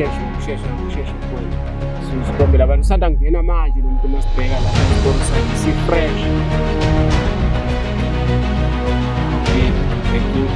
Shesha point. Sizibombela abantu sanda ngena manje lo muntu masibheka la isibolo sakhe si fresh. Okay, thank you.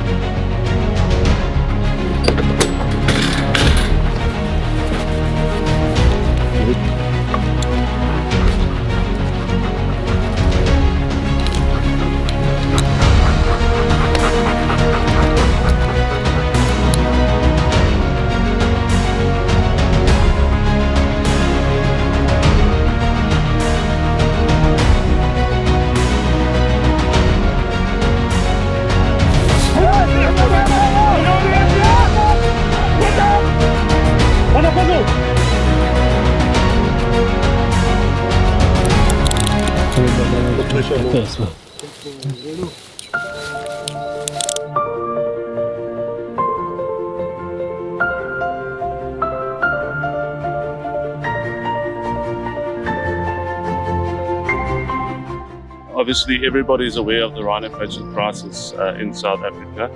Obviously, everybody is aware of the rhino poaching crisis in South Africa.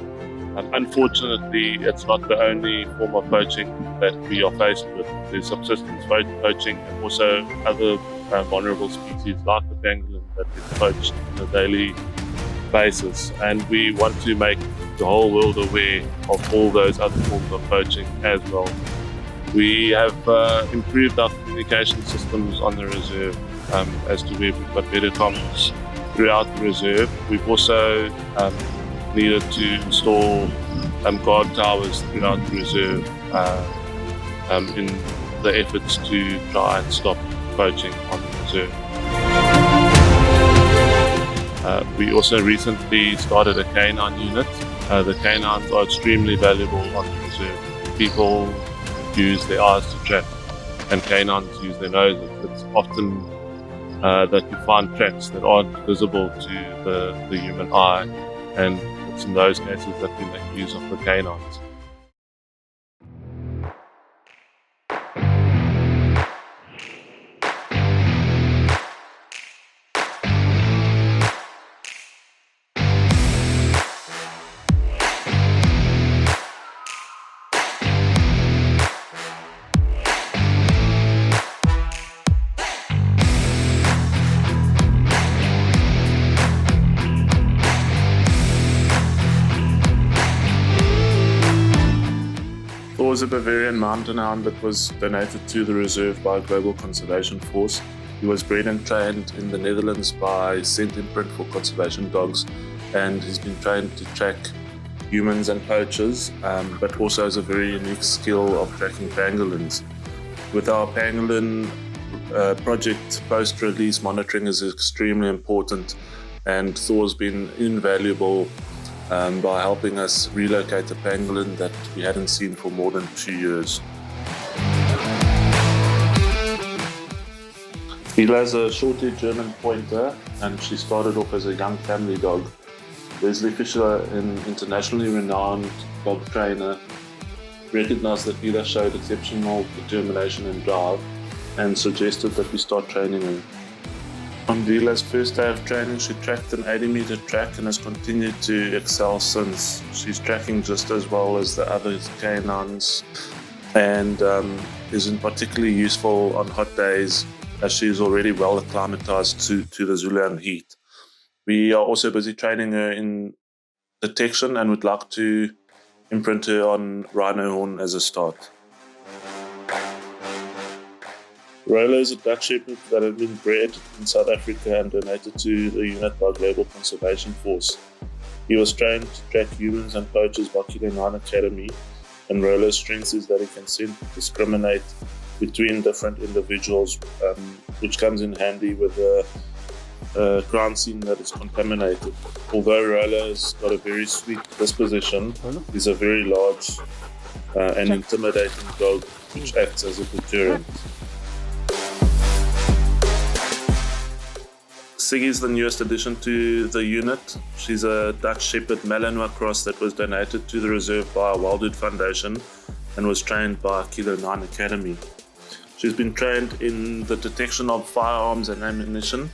Unfortunately, it's not the only form of poaching that we are faced with. There's subsistence poaching and also other vulnerable species like the pangolin that is poached on a daily basis. And we want to make the whole world aware of all those other forms of poaching as well. We have improved our communication systems on the reserve as to where we've got better comms throughout the reserve. We've also needed to install guard towers throughout the reserve in the efforts to try and stop poaching on the reserve. We also recently started a canine unit. The canines are extremely valuable on the reserve. People use their eyes to track and canines use their noses. It's often that you find tracks that aren't visible to the human eye, and it's in those cases that we make use of the canines. Was a Bavarian mountain hound that was donated to the reserve by Global Conservation Force. He was bred and trained in the Netherlands by Scent Imprint for conservation dogs, and he's been trained to track humans and poachers, but also has a very unique skill of tracking pangolins. With our pangolin project, post-release monitoring is extremely important, and Thor's been invaluable by helping us relocate a pangolin that we hadn't seen for more than 2 years. Hila's a short-haired German pointer, and she started off as a young family dog. Leslie Fisher, an internationally renowned dog trainer, recognized that Hila showed exceptional determination and drive and suggested that we start training her. On Vila's first day of training, she tracked an 80-meter track and has continued to excel since. She's tracking just as well as the other canines and isn't particularly useful on hot days as she is already well acclimatized to the Zululand heat. We are also busy training her in detection and would like to imprint her on rhino horn as a start. Roller is a Dutch Shepherd that had been bred in South Africa and donated to the unit by Global Conservation Force. He was trained to track humans and poachers by K9 Academy, and Roller's strength is that he can discriminate between different individuals, which comes in handy with a crime scene that is contaminated. Although Roller has got a very sweet disposition, he's a very large and intimidating dog, which acts as a deterrent. Siggy is the newest addition to the unit. She's a Dutch Shepherd Malinois cross that was donated to the reserve by a Wildwood Foundation and was trained by Kilo 9 Academy. She's been trained in the detection of firearms and ammunition,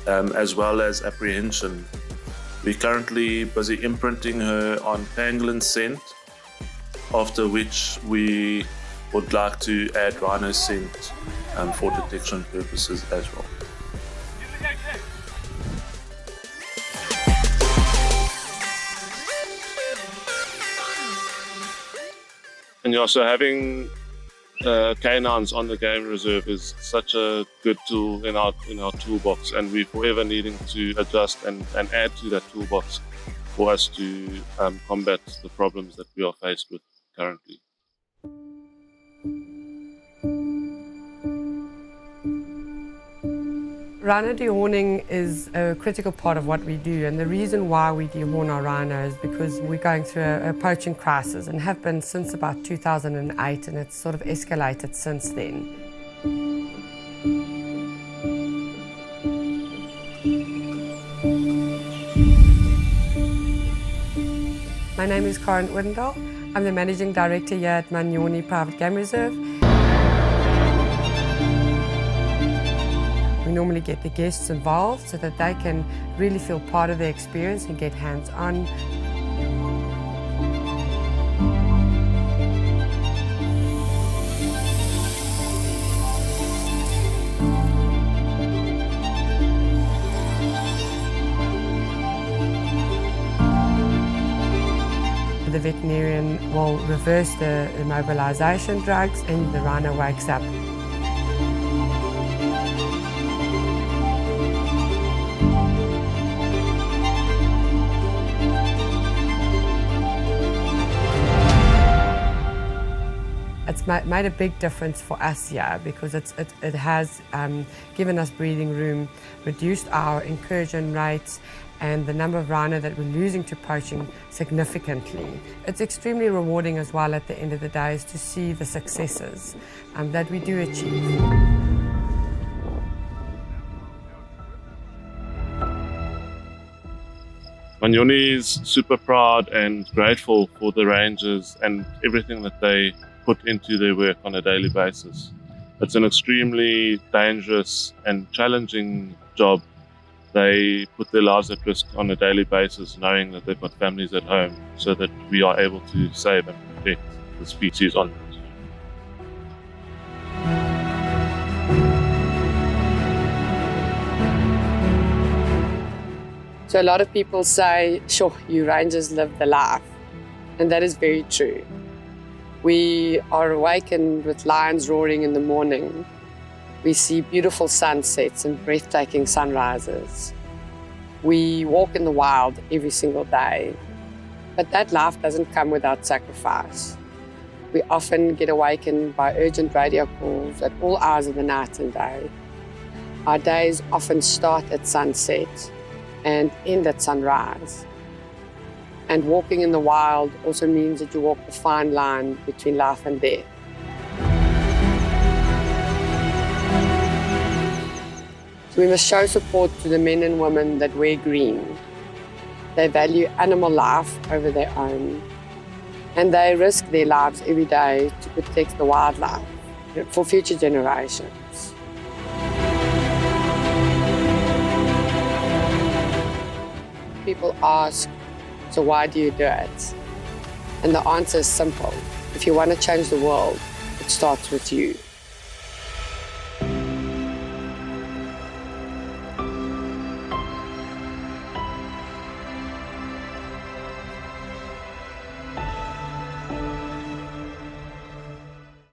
as well as apprehension. We're currently busy imprinting her on pangolin scent, after which we would like to add rhino scent for detection purposes as well. And also having canines on the game reserve is such a good tool in our toolbox, and we're forever needing to adjust and add to that toolbox for us to combat the problems that we are faced with currently. Rhino dehorning is a critical part of what we do, and the reason why we dehorn our rhino is because we're going through a poaching crisis and have been since about 2008, and it's sort of escalated since then. My name is Karen Odendaal. I'm the Managing Director here at Manyoni Private Game Reserve. We normally get the guests involved so that they can really feel part of the experience and get hands-on. The veterinarian will reverse the immobilization drugs and the rhino wakes up. It's made a big difference for us here because it has given us breathing room, reduced our incursion rates and the number of rhino that we're losing to poaching significantly. It's extremely rewarding as well at the end of the day is to see the successes that we do achieve. Manyoni is super proud and grateful for the rangers and everything that they put into their work on a daily basis. It's an extremely dangerous and challenging job. They put their lives at risk on a daily basis, knowing that they've got families at home, so that we are able to save and protect the species on it. So a lot of people say, sure, you rangers live the life, and that is very true. We are awakened with lions roaring in the morning. We see beautiful sunsets and breathtaking sunrises. We walk in the wild every single day. But that life doesn't come without sacrifice. We often get awakened by urgent radio calls at all hours of the night and day. Our days often start at sunset and end at sunrise. And walking in the wild also means that you walk the fine line between life and death. We must show support to the men and women that wear green. They value animal life over their own, and they risk their lives every day to protect the wildlife for future generations. People ask, so why do you do it? And the answer is simple. If you want to change the world, it starts with you.